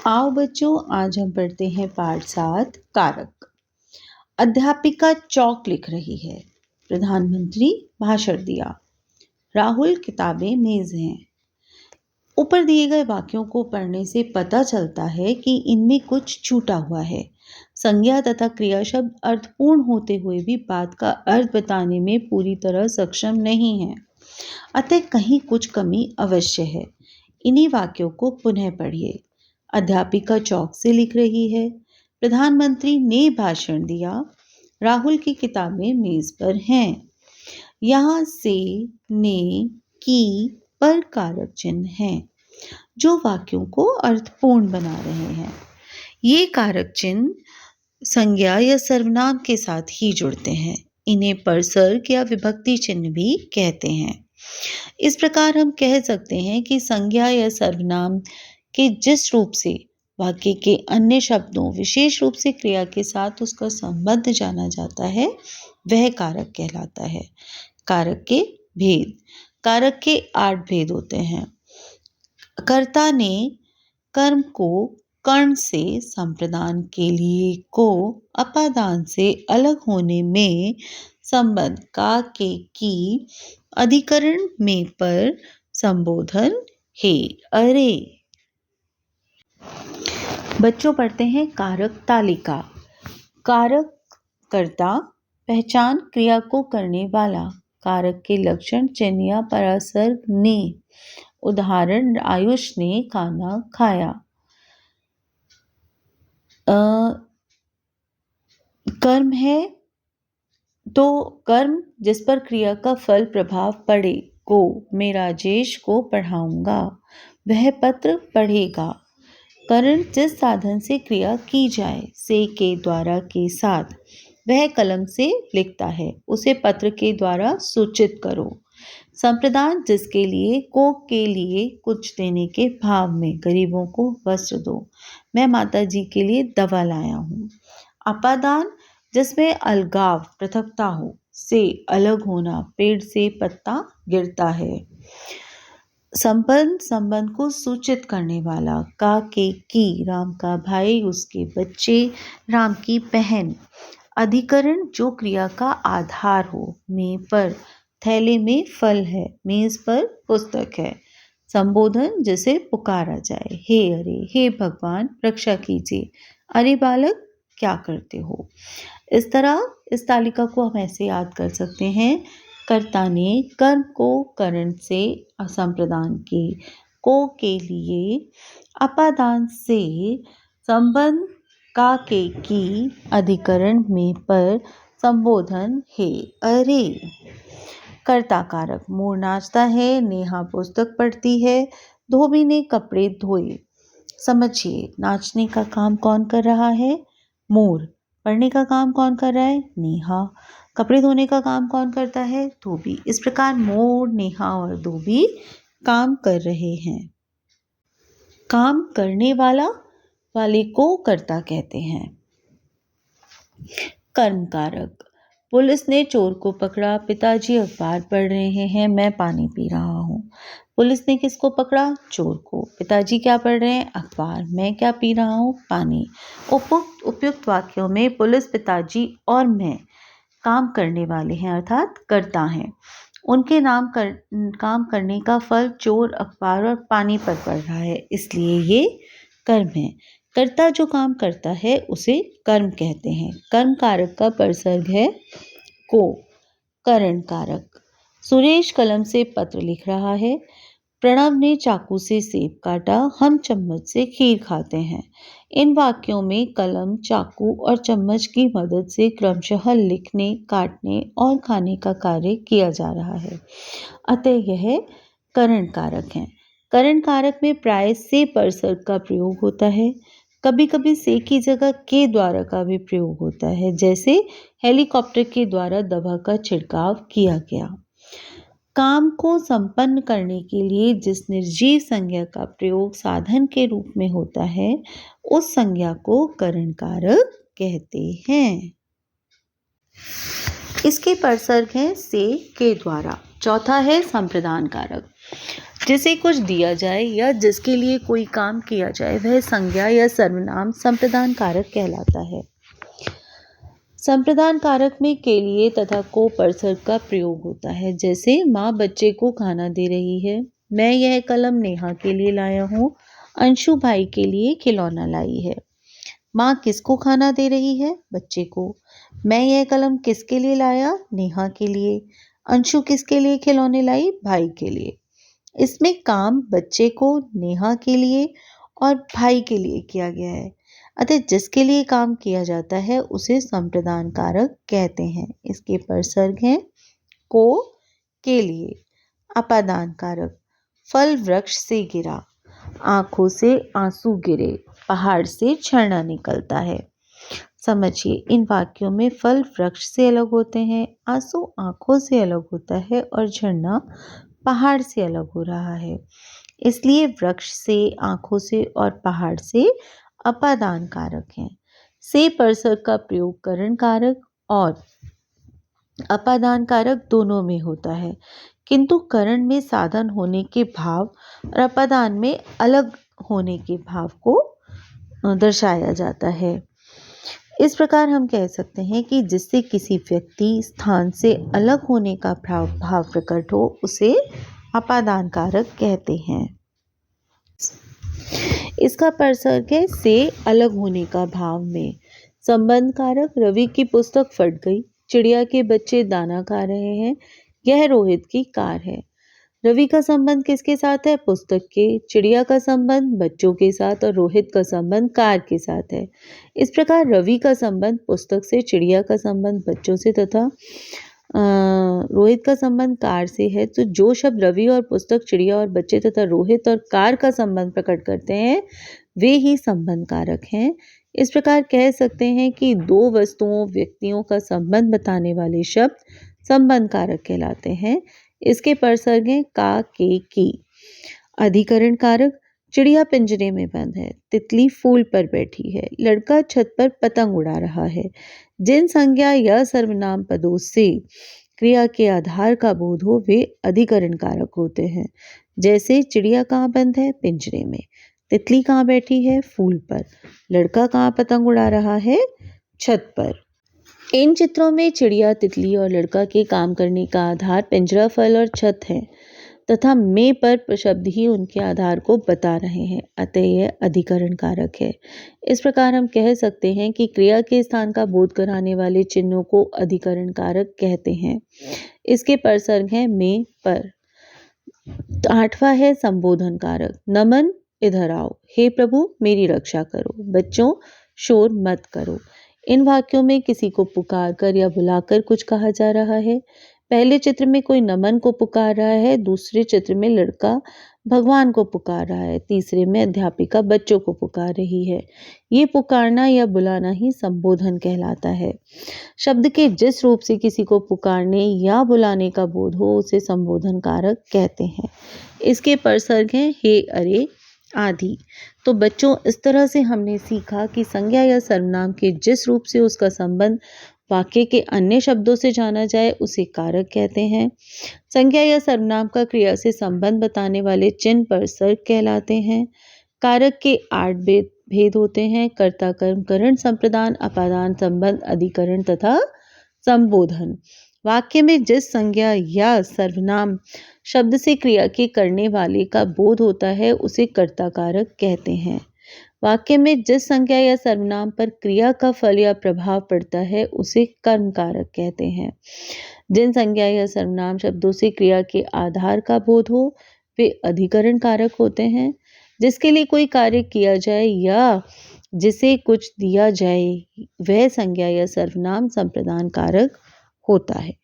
आओ बच्चों, आज हम पढ़ते हैं पाठ 7 कारक। अध्यापिका चौक लिख रही है। प्रधानमंत्री भाषण दिया। राहुल किताबें मेज हैं। ऊपर दिए गए वाक्यों को पढ़ने से पता चलता है कि इनमें कुछ छूटा हुआ है। संज्ञा तथा क्रिया शब्द अर्थपूर्ण होते हुए भी बात का अर्थ बताने में पूरी तरह सक्षम नहीं है, अतः कहीं कुछ कमी अवश्य है। इन्हीं वाक्यों को पुनः पढ़िए। अध्यापिका चौक से लिख रही है। प्रधानमंत्री ने भाषण दिया। राहुल की किताबें मेज पर हैं। यहाँ से, ने, की पर कारक चिन्ह हैं, जो वाक्यों को अर्थपूर्ण बना रहे हैं। ये कारक चिन्ह संज्ञा या सर्वनाम के साथ ही जुड़ते हैं। इन्हें परसर्ग या विभक्ति चिन्ह भी कहते हैं। इस प्रकार हम कह सकते हैं कि संज्ञा या सर्वनाम के जिस रूप से वाक्य के अन्य शब्दों, विशेष रूप से क्रिया के साथ उसका संबंध जाना जाता है, वह कारक कहलाता है। कारक के भेद। कारक के 8 भेद होते हैं। कर्ता ने कर्म को कर्ण से संप्रदान के लिए को अपादान से अलग होने में संबंध का के की अधिकरण में पर संबोधन हे अरे। बच्चों पढ़ते हैं कारक तालिका। कारक कर्ता, पहचान क्रिया को करने वाला। कारक के लक्षण चिन्ह या परसर्ग ने। उदाहरण, आयुष ने खाना खाया। कर्म है तो कर्म जिस पर क्रिया का फल प्रभाव पड़े को मैं राजेश को पढ़ाऊंगा, वह पत्र पढ़ेगा। करण जिस साधन से क्रिया की जाए, से के द्वारा के साथ, वह कलम से लिखता है, उसे पत्र के द्वारा सूचित करो। संप्रदान जिसके लिए, को के लिए कुछ देने के भाव में, गरीबों को वस्त्र दो, मैं माता जी के लिए दवा लाया हूँ। अपादान जिसमें अलगाव, पृथकता हो, से अलग होना, पेड़ से पत्ता गिरता है। संबंध को सूचित करने वाला। का के की, राम का भाई, उसके बच्चे, राम की बहन। अधिकरण जो क्रिया का आधार हो, में पर, थैले में फल है, मेज पर पुस्तक है। संबोधन जिसे पुकारा जाए, हे अरे, हे भगवान रक्षा कीजिए, अरे बालक क्या करते हो। इस तरह इस तालिका को हम ऐसे याद कर सकते हैं। कर्ता ने कर्म को करण से असंप्रदान के, को के लिए, अपादान से, संबंध का के की, अधिकरण में पर, संबोधन हे अरे। कर्ता कारक। मोर नाचता है, नेहा पुस्तक पढ़ती है, धोबी ने कपड़े धोए। समझिए, नाचने का काम कौन कर रहा है? मोर। पढ़ने का काम कौन कर रहा है? नेहा। कपड़े धोने का काम कौन करता है? धोबी। इस प्रकार मोर, नेहा और धोबी काम कर रहे हैं। काम करने वाले को कर्ता कहते हैं। कर्म कारक। पुलिस ने चोर को पकड़ा, पिताजी अखबार पढ़ रहे हैं, मैं पानी पी रहा हूँ। पुलिस ने किसको पकड़ा? चोर को। पिताजी क्या पढ़ रहे हैं? अखबार। मैं क्या पी रहा हूँ? पानी। उपयुक्त वाक्यों में पुलिस, पिताजी और मैं काम करने वाले हैं, अर्थात कर्ता हैं। उनके काम करने का फल चोर अखबार और पानी पर पड़ रहा है, इसलिए ये कर्म है। कर्ता जो काम करता है उसे कर्म कहते हैं। कर्म कारक का परसर्ग है को। करण कारक। सुरेश कलम से पत्र लिख रहा है। प्रणव ने चाकू से सेब काटा, हम चम्मच से खीर खाते हैं। इन वाक्यों में कलम, चाकू और चम्मच की मदद से क्रमशः लिखने, काटने और खाने का कार्य किया जा रहा है, अतः यह करण कारक है। करण कारक में प्राय से परसर्ग का प्रयोग होता है। कभी कभी से की जगह के द्वारा का भी प्रयोग होता है, जैसे हेलीकॉप्टर के द्वारा दवा का छिड़काव किया गया। काम को संपन्न करने के लिए जिस निर्जीव संज्ञा का प्रयोग साधन के रूप में होता है, उस संज्ञा को करण कारक कहते हैं। इसके परसर्ग हैं से, के द्वारा। चौथा है संप्रदान कारक। जिसे कुछ दिया जाए या जिसके लिए कोई काम किया जाए वह संज्ञा या सर्वनाम संप्रदान कारक कहलाता है। संप्रदान कारक में के लिए तथा को परसर्ग का प्रयोग होता है। जैसे माँ बच्चे को खाना दे रही है, मैं यह कलम नेहा के लिए लाया हूँ, अंशु भाई के लिए खिलौना लाई है। माँ किसको खाना दे रही है? बच्चे को। मैं यह कलम किसके लिए लाया? नेहा के लिए। अंशु किसके लिए खिलौने लाई? भाई के लिए। इसमें काम बच्चे को, नेहा के लिए और भाई के लिए किया गया है। अतः जिसके लिए काम किया जाता है उसे संप्रदान कारक कहते हैं। इसके परसर्ग हैं को, के लिए। अपादान कारक, फल वृक्ष से गिरा, आंखों से आंसू गिरे, पहाड़ से झरना निकलता है। समझिए, इन वाक्यों में फल वृक्ष से अलग होते हैं, आंसू आंखों से अलग होता है और झरना पहाड़ से अलग हो रहा है। इसलिए वृक्ष से, आंखों से और पहाड़ से अपादान कारक हैं। से परसर्ग का प्रयोग करण कारक और अपादान कारक दोनों में होता है, किंतु करण में साधन होने के भाव और अपादान में अलग होने के भाव को दर्शाया जाता है। इस प्रकार हम कह सकते हैं कि जिससे किसी व्यक्ति स्थान से अलग होने का भाव प्रकट हो उसे अपादान कारक कहते हैं। इसका परसर्ग है से अलग होने का भाव में। संबंध कारक, रवि की पुस्तक फट गई, चिड़िया के बच्चे दाना खा रहे हैं, यह रोहित की कार है। रवि का संबंध किसके साथ है? पुस्तक के। चिड़िया का संबंध बच्चों के साथ और रोहित का संबंध कार के साथ है। इस प्रकार रवि का संबंध पुस्तक से, चिड़िया का संबंध बच्चों से तथा रोहित का संबंध कार से है। तो जो शब्द रवि और पुस्तक, चिड़िया और बच्चे तथा रोहित और कार का संबंध प्रकट करते हैं वे ही संबंध कारक हैं। इस प्रकार कह सकते हैं कि दो वस्तुओं, व्यक्तियों का संबंध बताने वाले शब्द संबंध कारक कहलाते हैं। इसके परसर्ग हैं का, के, की। अधिकरण कारक, चिड़िया पिंजरे में बंद है, तितली फूल पर बैठी है, लड़का छत पर पतंग उड़ा रहा है। जिन संज्ञा या सर्वनाम पदों से क्रिया के आधार का बोध हो वे अधिकरण कारक होते हैं। जैसे चिड़िया कहाँ बंद है? पिंजरे में। तितली कहाँ बैठी है? फूल पर। लड़का कहाँ पतंग उड़ा रहा है? छत पर। इन चित्रों में चिड़िया, तितली और लड़का के काम करने का आधार पिंजरा, फल और छत है तथा में पर शब्द ही उनके आधार को बता रहे हैं, अतः यह अधिकरण कारक है। इस प्रकार हम कह सकते हैं कि क्रिया के स्थान का बोध कराने वाले चिन्हों को अधिकरण कारक कहते हैं। इसके परसर्ग हैं में, पर। 8वां है संबोधन कारक, नमन इधर आओ, हे प्रभु मेरी रक्षा करो, बच्चों शोर मत करो। इन वाक्यों में किसी को पुकार कर या बुलाकर कुछ कहा जा रहा है। पहले चित्र में कोई नमन को पुकार रहा है, दूसरे चित्र में लड़का भगवान को पुकार रहा है, तीसरे में अध्यापिका बच्चों को पुकार रही है। ये पुकारना या बुलाना ही संबोधन कहलाता है। शब्द के जिस रूप से किसी को पुकारने या बुलाने का बोध हो उसे संबोधन कारक कहते हैं। इसके परसर्ग हैं हे, अरे आदि। तो बच्चों, इस तरह से हमने सीखा कि संज्ञा या सर्वनाम के जिस रूप से उसका संबंध वाक्य के अन्य शब्दों से जाना जाए उसे कारक कहते हैं। संज्ञा या सर्वनाम का क्रिया से संबंध बताने वाले चिन्ह परसर्ग कहलाते हैं। कारक के 8 भेद होते हैं: कर्ता, कर्म, करण, संप्रदान, अपादान, संबंध, अधिकरण तथा संबोधन। वाक्य में जिस संज्ञा या सर्वनाम शब्द से क्रिया के करने वाले का बोध होता है उसे कर्ता कारक कहते हैं। वाक्य में जिस संज्ञा या सर्वनाम पर क्रिया का फल या प्रभाव पड़ता है उसे कर्म कारक कहते हैं। जिन संज्ञा या सर्वनाम शब्दों से क्रिया के आधार का बोध हो वे अधिकरण कारक होते हैं। जिसके लिए कोई कार्य किया जाए या जिसे कुछ दिया जाए वह संज्ञा या सर्वनाम संप्रदान कारक होता है।